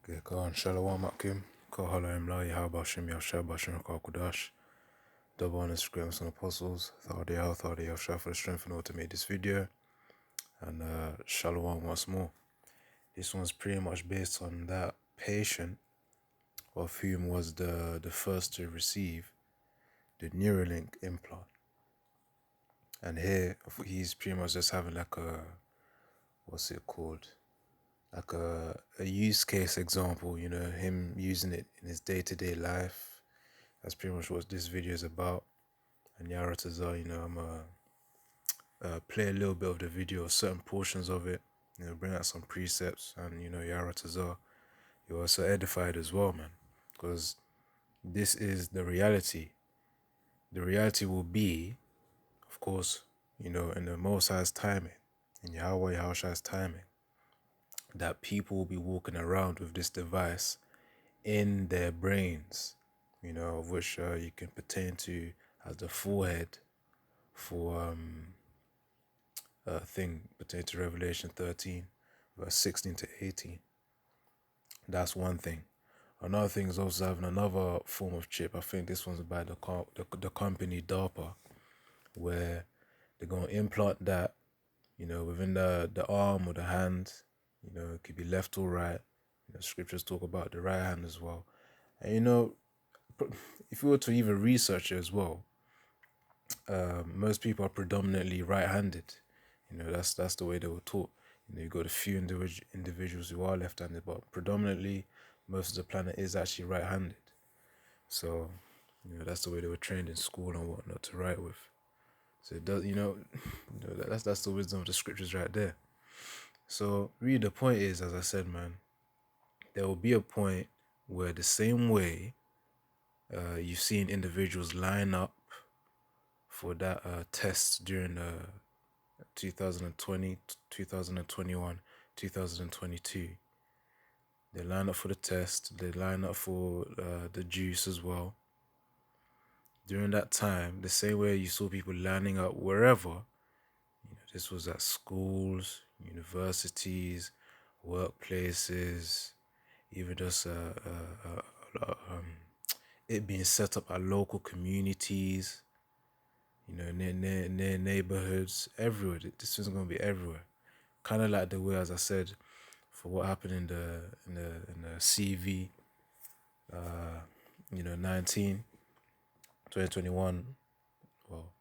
Okay, go on. Shalom Akim. Kohala Imla Yahaba Shem Yasha Bashim Kakudash. Double on Instagram, some apostles. Thought they have for the strength in order to make this video. And Shalom once more. This one's pretty much based on that patient of whom was the first to receive the Neuralink implant. And here he's pretty much just having like a, what's it called? Like a use case example, you know, him using it in his day-to-day life. That's pretty much what this video is about. And Yaratazar, you know, I'm play a little bit of the video, certain portions of it, you know, bring out some precepts, and you know, Yaratazar, you're also edified as well, man, because this is the reality. The reality will be, of course, you know, in the Most High's timing, in Yahweh Yahushua's timing, that people will be walking around with this device in their brains, you know, of which you can pertain to as the forehead for thing pertaining to Revelation 13, verse 16 to 18. That's one thing. Another thing is also having another form of chip. I think this one's by the company DARPA, where they're going to implant that, you know, within the arm or the hand. You know, it could be left or right. You know, scriptures talk about the right hand as well. And, you know, if you were to even research it as well, most people are predominantly right-handed. You know, that's the way they were taught. You know, you got a few individuals who are left-handed, but predominantly most of the planet is actually right-handed. So, you know, that's the way they were trained in school and whatnot to write with. So it does, you know that's the wisdom of the scriptures right there. So really the point is, as I said, man, there will be a point where the same way you've seen individuals line up for that test during 2020, 2021, 2022. They line up for the test. They line up for the juice as well. During that time, the same way you saw people lining up wherever, you know, this was at schools, universities, workplaces, even just it being set up at local communities, you know, near neighborhoods, everywhere. This is going to be everywhere. Kind of like the way, as I said, for what happened in the CV, you know, 2021, well,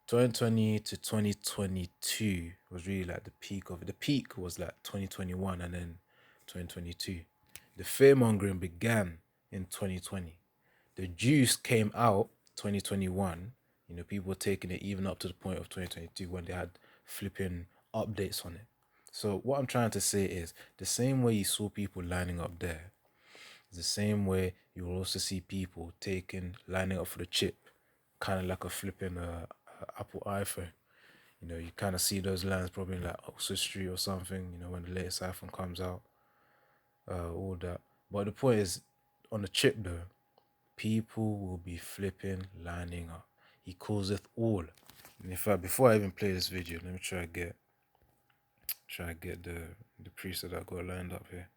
2020 to 2022 was really like the peak of it. The peak was like 2021 and then 2022. The fear-mongering began in 2020. The juice came out 2021. You know, people were taking it even up to the point of 2022 when they had flipping updates on it. So what I'm trying to say is the same way you saw people lining up there, the same way you will also see people lining up for the chip, kind of like a flipping Apple iPhone. You know, you kind of see those lines probably in like Oxford Street or something, you know, when the latest iPhone comes out, all that. But the point is, on the chip though, people will be flipping lining up. He causeth all. And in fact, before I even play this video, let me try to get the preset that I got lined up here.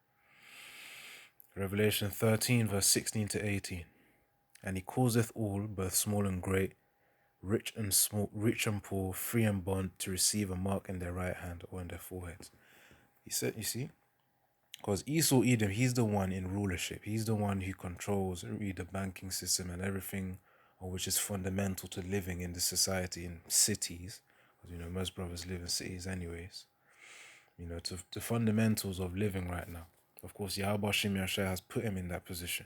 Revelation 13, verse 16 to 18. And he causeth all, both small and great, rich and small, rich and poor, free and bond, to receive a mark in their right hand or in their foreheads. He said, you see, because Esau, Edom, he's the one in rulership. He's the one who controls really the banking system and everything, which is fundamental to living in the society in cities. Because, you know, most brothers live in cities anyways. You know, to the fundamentals of living right now. Of course, Yahweh Shem Yashai has put him in that position.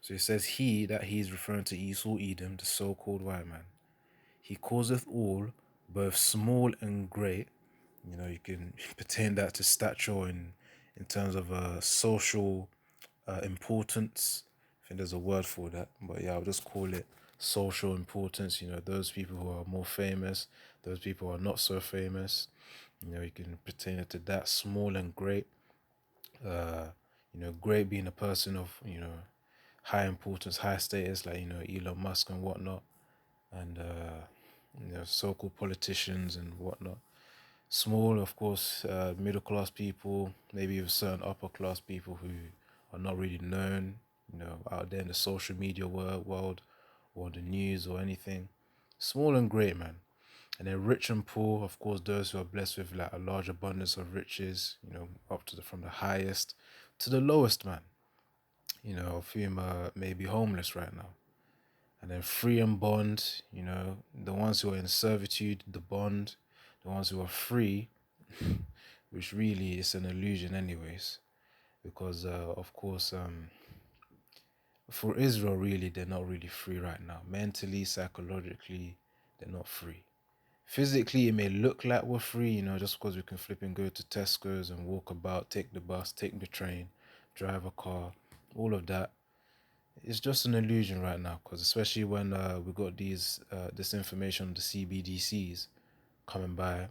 So he says he's referring to Esau, Edom, the so-called white man. He causeth all, both small and great. You know, you can pertain that to stature in terms of social importance. I think there's a word for that, but yeah, I'll just call it social importance. You know, those people who are more famous, those people who are not so famous. You know, you can pertain it to that, small and great. You know, great being a person of, you know, high importance, high status, like, you know, Elon Musk and whatnot, and you know, so-called politicians and whatnot. Small, of course, middle class people, maybe even certain upper class people who are not really known, out there in the social media world or the news or anything. Small and great, man. And then rich and poor, of course, those who are blessed with like a large abundance of riches, up to from the highest to the lowest, man. Of whom may be homeless right now. And then free and bond, the ones who are in servitude, the bond, the ones who are free, which really is an illusion, anyways, because of course, for Israel, really, they're not really free right now. Mentally, psychologically, they're not free. Physically, it may look like we're free, just because we can flip and go to Tesco's and walk about, take the bus, take the train, drive a car, all of that. It's just an illusion right now, because especially when we got this information on the CBDCs coming by,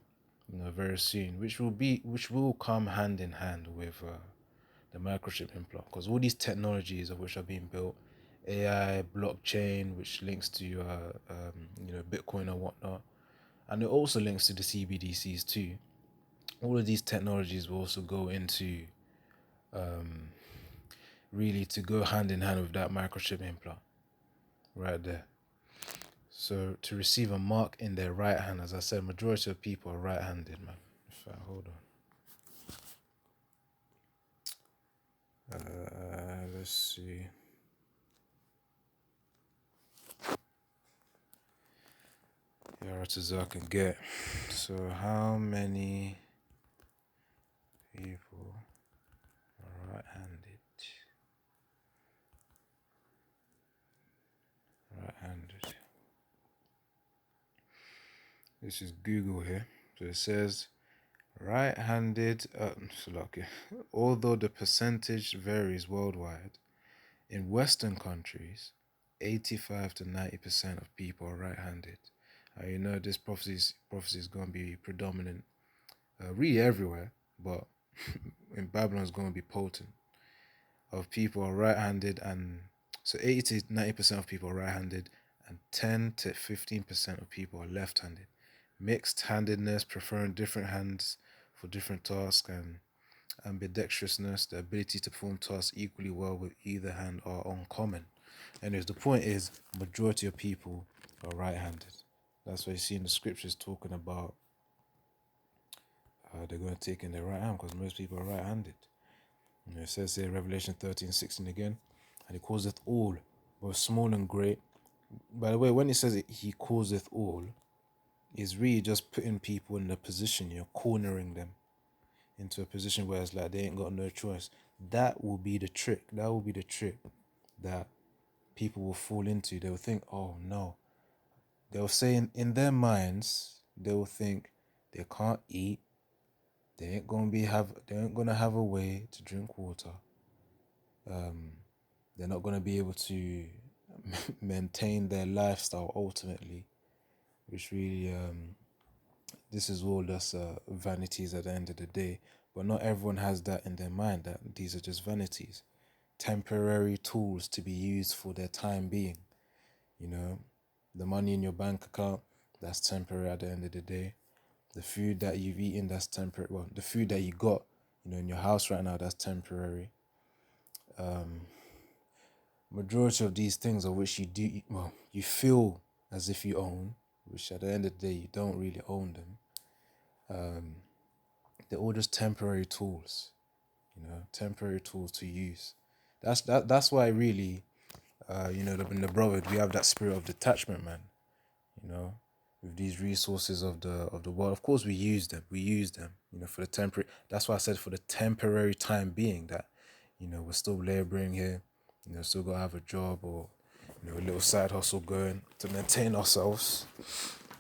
very soon, which will come hand in hand with the microchip implant, because all these technologies of which are being built, AI, blockchain, which links to Bitcoin and whatnot, and it also links to the CBDCs too. All of these technologies will also go into really to go hand in hand with that microchip implant right there. So to receive a mark in their right hand, as I said, majority of people are right-handed, man. In fact, hold on. Let's see. Yeah, as I can get. So how many people are right-handed? Right-handed. This is Google here. So it says right-handed. Although the percentage varies worldwide, in Western countries, 85 to 90% of people are right-handed. This prophecy is going to be predominant, really everywhere, but in Babylon is going to be potent. Of people are right-handed, and so 80 to 90% of people are right-handed, and 10 to 15% of people are left-handed. Mixed handedness, preferring different hands for different tasks, and ambidextrousness, the ability to perform tasks equally well with either hand, are uncommon. Anyways, the point is, majority of people are right-handed. That's why you see in the scriptures talking about they're going to take in their right hand, because most people are right-handed. It says here, Revelation 13:16 again, and he causeth all, both small and great. By the way, when it says he causeth all, is really just putting people in a position, you're cornering them into a position where it's like they ain't got no choice. That will be the trick. That will be the trick that people will fall into. They'll think, oh no. They'll say in their minds, they will think they can't eat. They ain't gonna have a way to drink water. They're not gonna be able to maintain their lifestyle ultimately, which really this is all just vanities at the end of the day. But not everyone has that in their mind, that these are just vanities, temporary tools to be used for their time being. The money in your bank account, that's temporary at the end of the day. The food that you've eaten, that's temporary. Well, the food that you got, in your house right now, that's temporary. Majority of these things, of which you feel as if you own, which at the end of the day you don't really own them. They're all just temporary tools, temporary tools to use. That's why really, in the brotherhood we have that spirit of detachment, man. With these resources of the world, of course we use them. For the temporary. That's why I said for the temporary time being that, we're still laboring here. Still gotta have a job or a little side hustle going to maintain ourselves.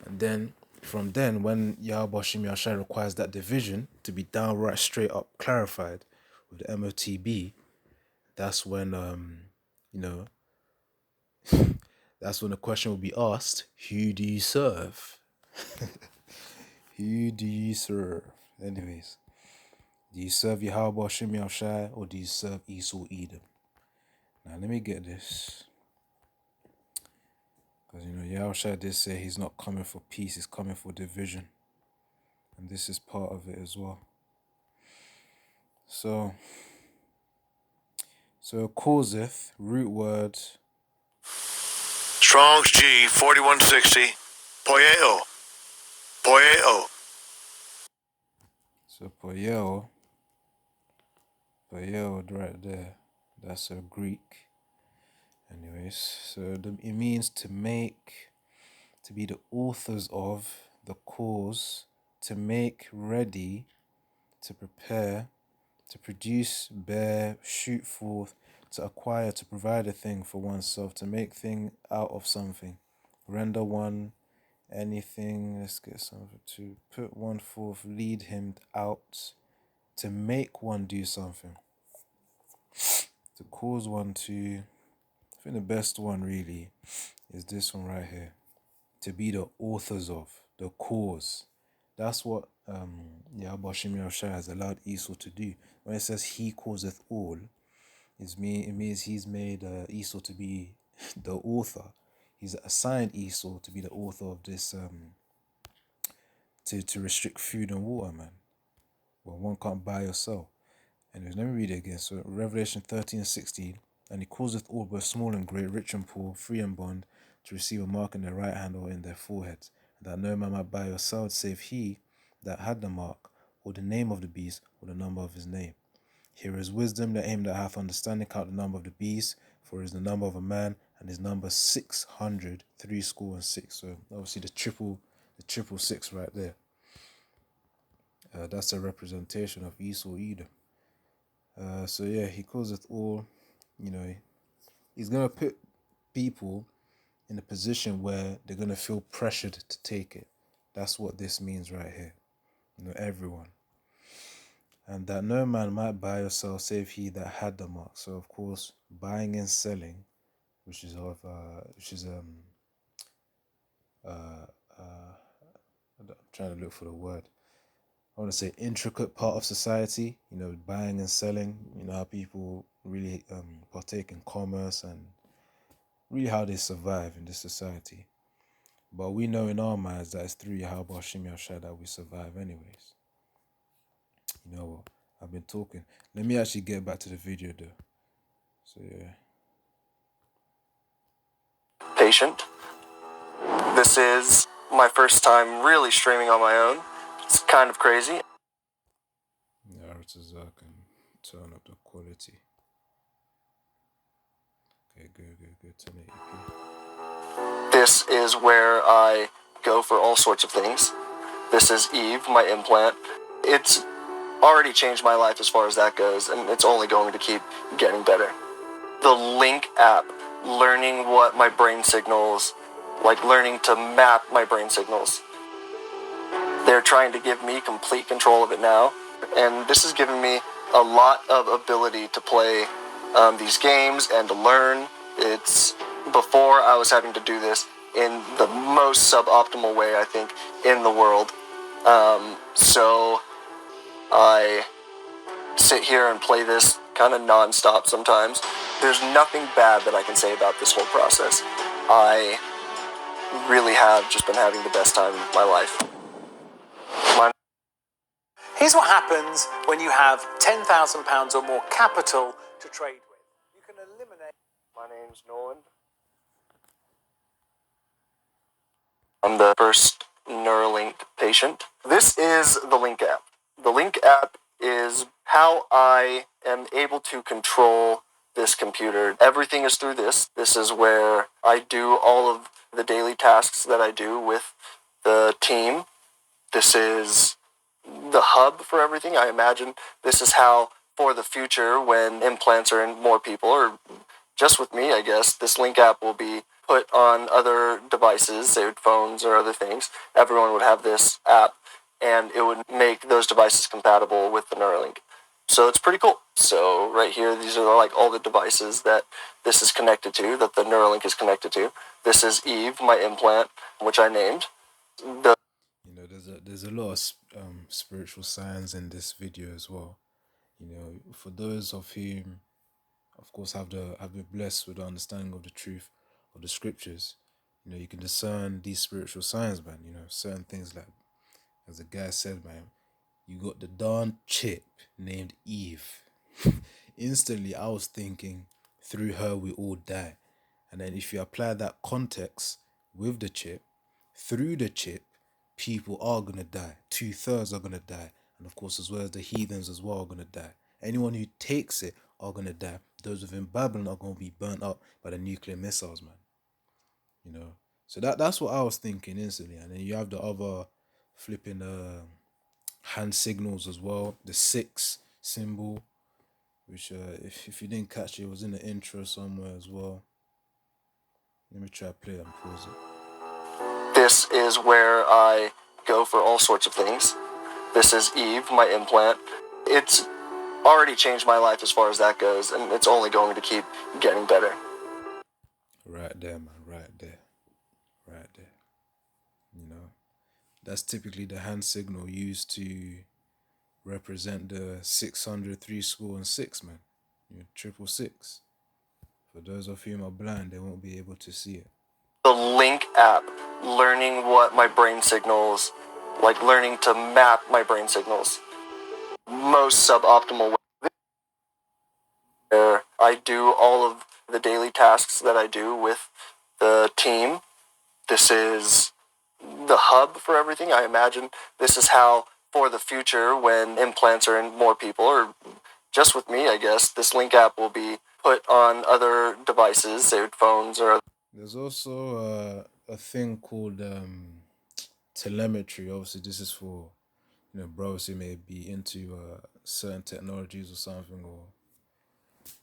And then from then, when Yahweh Shim Yashai requires that division to be downright straight up clarified with the MOTB, that's when that's when the question will be asked: who do you serve? Who do you serve? Anyways, do you serve Yahweh Shim Yashai or do you serve Esau Edom? Now let me get this. Because Yahushua did say he's not coming for peace, he's coming for division. and this is part of it as well. So causeth, root word. Strong's G 4160. Poieo. Poieo. So poieo right there. That's a Greek. Anyways, so it means to make, to be the authors of, the cause, to make ready, to prepare, to produce, bear, shoot forth, to acquire, to provide a thing for oneself, to make thing out of something, render one anything. Let's get something, to put one forth, lead him out, to make one do something, to cause one to. I think the best one really is this one right here. To be the authors of, the cause. That's what Yahweh Shem Yahushua has allowed Esau to do. When it says he causeth all, it means he's made Esau to be the author. He's assigned Esau to be the author of this, to restrict food and water, man. Well, one can't buy or sell. Anyways, let me read it again. So Revelation 13:16, and he causeth all, both small and great, rich and poor, free and bond, to receive a mark in their right hand or in their foreheads, that no man might buy or sell save he that had the mark, or the name of the beast, or the number of his name. Here is wisdom, let him that hath understanding count the number of the beast, for it is the number of a man, and his number 600, 66. So obviously the triple six right there. That's a representation of Esau, Edom. So yeah, he causeth all. He's gonna put people in a position where they're gonna feel pressured to take it. That's what this means right here. Everyone. And that no man might buy or sell save he that had the mark. So of course, buying and selling, which is I'm trying to look for the word. I want to say intricate part of society. Buying and selling. How people really partake in commerce and really how they survive in this society. But we know in our minds that it's through Yahweh Shem Yahushua that we survive anyways. You know what? I've been talking. Let me actually get back to the video though. So yeah. Patient. This is my first time really streaming on my own. It's kind of crazy. Yeah, I can turn up the quality. Okay, good. 1080p. This is where I go for all sorts of things. This is Eve, my implant. It's already changed my life as far as that goes, and it's only going to keep getting better. The Link app, learning what my brain signals, like learning to map my brain signals. They're trying to give me complete control of it now, and this has given me a lot of ability to play these games and to learn. It's before I was having to do this in the most suboptimal way, I think, in the world. So I sit here and play this kind of non-stop sometimes. There's nothing bad that I can say about this whole process. I really have just been having the best time of my life. Here's what happens when you have £10,000 or more capital to trade with. You can eliminate... My name's Nolan. I'm the first Neuralink patient. This is the Link app. The Link app is how I am able to control this computer. Everything is through this. This is where I do all of the daily tasks that I do with the team. This is the hub for everything. I imagine this is how, for the future, when implants are in more people, or just with me, I guess, this Link app will be put on other devices, say phones or other things. Everyone would have this app, and it would make those devices compatible with the Neuralink. So it's pretty cool. So right here, these are like all the devices that this is connected to, that the Neuralink is connected to. This is Eve, my implant, which I named. There's a lot of spiritual signs in this video as well. For those of whom, of course, have been blessed with the understanding of the truth of the scriptures, you can discern these spiritual signs, man. Certain things like As the guy said, man, you got the darn chip named Eve. Instantly, I was thinking, through her we all die. And then if you apply that context with the chip, through the chip, people are gonna die. 2/3 are gonna die. And of course, as well as the heathens as well are gonna die. Anyone who takes it are gonna die. Those within Babylon are gonna be burnt up by the nuclear missiles, man. You know. So that's what I was thinking instantly. And then you have the other flipping hand signals as well. The 6 symbol, which if you didn't catch it, it was in the intro somewhere as well. Let me try to play it and pause it. This is where I go for all sorts of things. This is Eve, my implant. It's already changed my life as far as that goes, and it's only going to keep getting better. Right there, man. Right there. Right there. You know, that's typically the hand signal used to represent the 600, 3 score and 6, man. 666. For those of whom are blind, they won't be able to see it. The Link app, learning what my brain signals, like learning to map my brain signals. Most suboptimal way. Where I do all of the daily tasks that I do with the team. This is the hub for everything. I imagine this is how, for the future, when implants are in more people, or just with me, I guess, this Link app will be put on other devices, say phones or... There's also a thing called telemetry. Obviously, this is for bros who may be into certain technologies or something,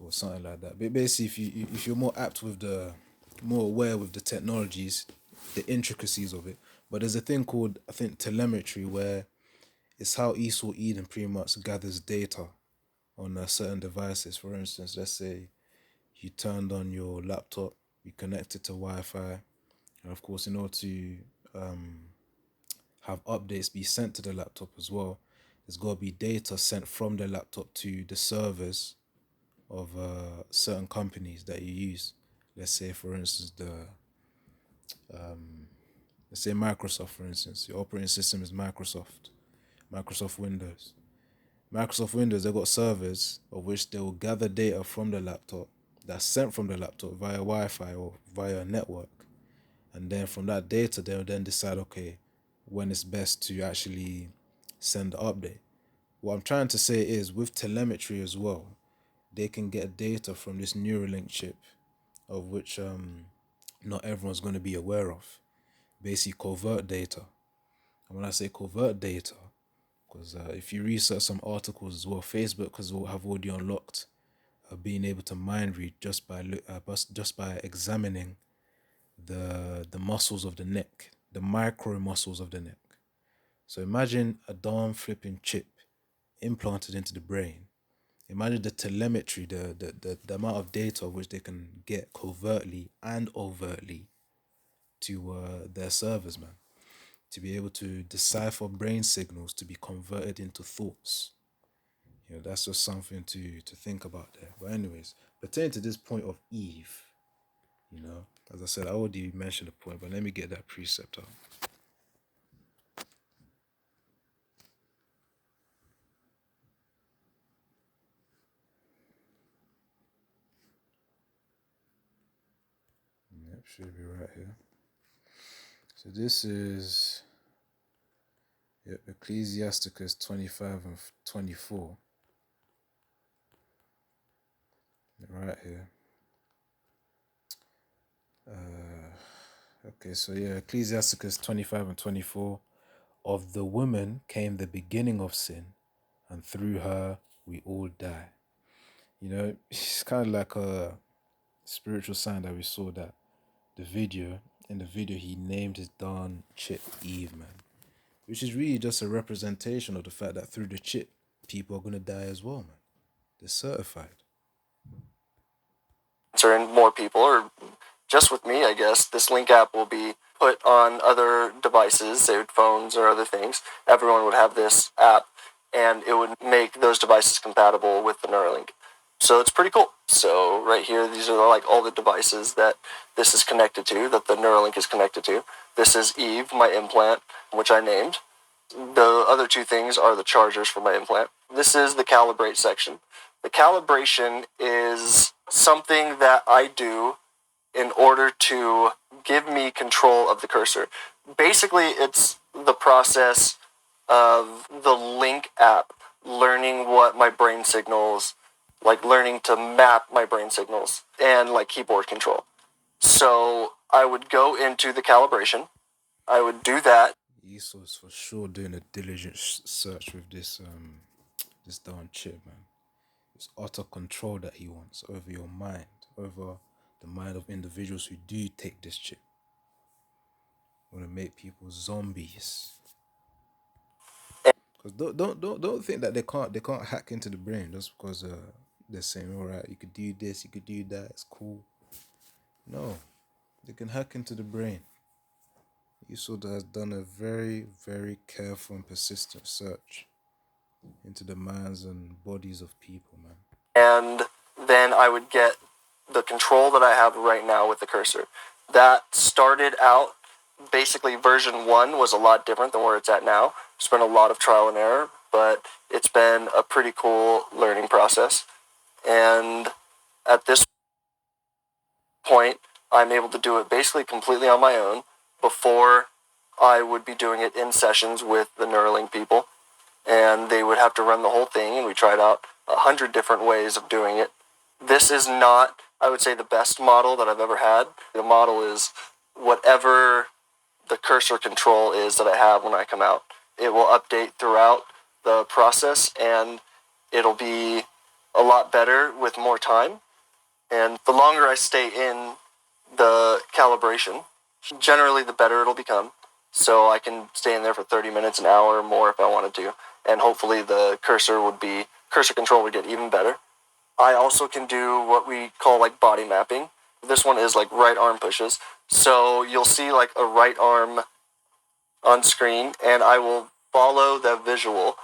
or something like that. But basically, if you're more apt with more aware with the technologies, the intricacies of it. But there's a thing called, I think, telemetry, where it's how Esau Eden pretty much gathers data on certain devices. For instance, let's say you turned on your laptop, you connected to Wi-Fi, and of course, in order to have updates be sent to the laptop as well, there's got to be data sent from the laptop to the servers of certain companies that you use. Let's say, for instance, let's say Microsoft, for instance. Your operating system is Microsoft Windows. Microsoft Windows, they've got servers of which they will gather data from the laptop that's sent from the laptop via Wi-Fi or via a network. And then from that data, they'll then decide, okay, when it's best to actually send the update. What I'm trying to say is, with telemetry as well, they can get data from this Neuralink chip, of which not everyone's going to be aware of. Basically, covert data. And when I say covert data, because if you research some articles as well, Facebook have already unlocked being able to mind read just by examining the muscles of the neck, the micro muscles of the neck. So imagine a darn flipping chip implanted into the brain. Imagine the telemetry, the amount of data which they can get covertly and overtly to their servers, man. To be able to decipher brain signals to be converted into thoughts. That's just something to think about there. But anyways, pertaining to this point of Eve, as I said, I already mentioned the point, but let me get that precept out. Yep, should be right here. So this is Ecclesiasticus 25 and 24. Right here. Okay, so Ecclesiasticus 25 and 24. Of the woman came the beginning of sin, and through her we all die. It's kind of like a spiritual sign that we saw that in the video he named his darn chip Eve, man. Which is really just a representation of the fact that through the chip, people are going to die as well, man. They're certified. And more people, or just with me, I guess, this Link app will be put on other devices, say phones or other things. Everyone would have this app, and it would make those devices compatible with the Neuralink. So it's pretty cool. So right here, these are like all the devices that this is connected to, that the Neuralink is connected to. This is Eve, my implant, which I named. The other two things are the chargers for my implant. This is the calibrate section. The calibration is something that I do in order to give me control of the cursor. Basically, it's the process of the Link app learning what my brain signals, like learning to map my brain signals and like keyboard control. So I would go into the calibration. I would do that. Esau's for sure doing a diligent search with this darn chip, man. It's utter control that he wants over your mind, over the mind of individuals who do take this chip. Want to make people zombies. Because don't think that they can't hack into the brain just because they're saying, all right, you could do this, you could do that, it's cool. No, they can hack into the brain. Esau has done a very, very careful and persistent search into the minds and bodies of people, man. And then I would get the control that I have right now with the cursor. That started out, basically version 1 was a lot different than where it's at now. It's been a lot of trial and error, but it's been a pretty cool learning process. And at this point, I'm able to do it basically completely on my own. Before, I would be doing it in sessions with the Neuralink people, and they would have to run the whole thing, and we tried out 100 different ways of doing it. This is not, I would say, the best model that I've ever had. The model is whatever the cursor control is that I have when I come out. It will update throughout the process, and it'll be a lot better with more time. And the longer I stay in the calibration, generally the better it'll become. So I can stay in there for 30 minutes, an hour or more if I wanted to. And hopefully the cursor control would get even better. I also can do what we call like body mapping. This one is like right arm pushes. So you'll see like a right arm on screen, and I will follow the visual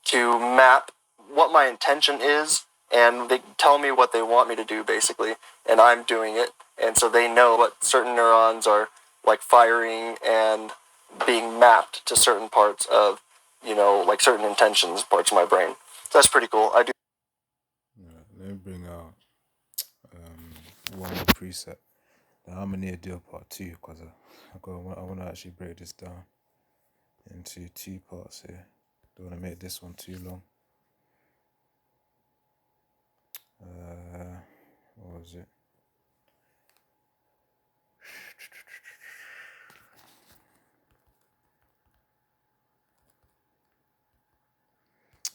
to map what my intention is, and they tell me what they want me to do basically, and I'm doing it. And so they know what certain neurons are like firing and being mapped to certain parts of, like certain intentions, parts of my brain. So that's pretty cool. I do. Yeah, let me bring out one more preset. Now I'm gonna do a part 2 because I want to actually break this down into 2 parts here. Don't want to make this one too long. What was it?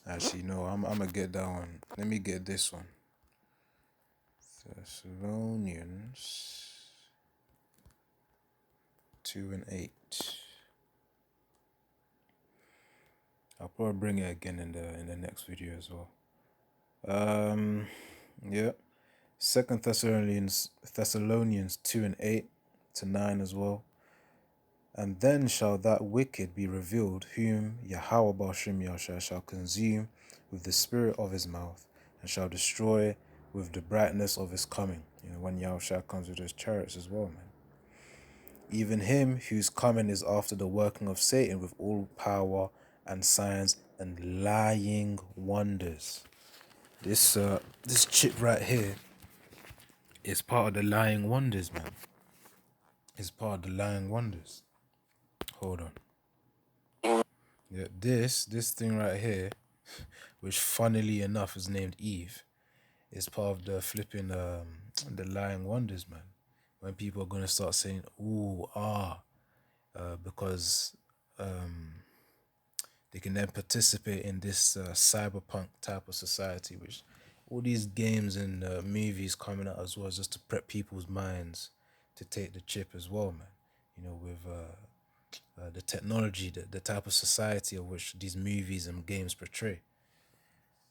Actually, no, I'm gonna get that one. Let me get this one. Thessalonians 2:8. I'll probably bring it again in the next video as well. Yeah. Second Thessalonians 2:8 to 9 as well. And then shall that wicked be revealed, whom Yahweh Bashim Yahshua shall consume with the spirit of his mouth, and shall destroy with the brightness of his coming. When Yahshua comes with his chariots as well, man. Even him whose coming is after the working of Satan with all power and signs and lying wonders. This chip right here is part of the lying wonders, man. It's part of the lying wonders. Hold on. Yeah, this thing right here, which funnily enough is named Eve, is part of the flipping the lying wonders, man. When people are gonna start saying ooh because they can then participate in this cyberpunk type of society, which all these games and movies coming out as well, is just to prep people's minds to take the chip as well, man. With the technology, the type of society of which these movies and games portray.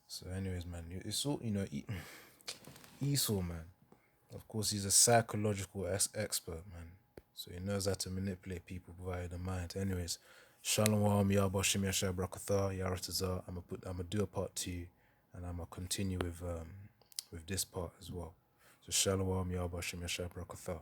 So anyways, man, it's all, Esau, man. Of course, he's a psychological expert, man. So he knows how to manipulate people via the mind. Anyways, Shalom, Yahba Shim Yashab Rakatha, Yaratazar. I'm gonna do a part 2, and I'm gonna continue with this part as well. So Shalom, Yahba Shim Yashab Rakatha.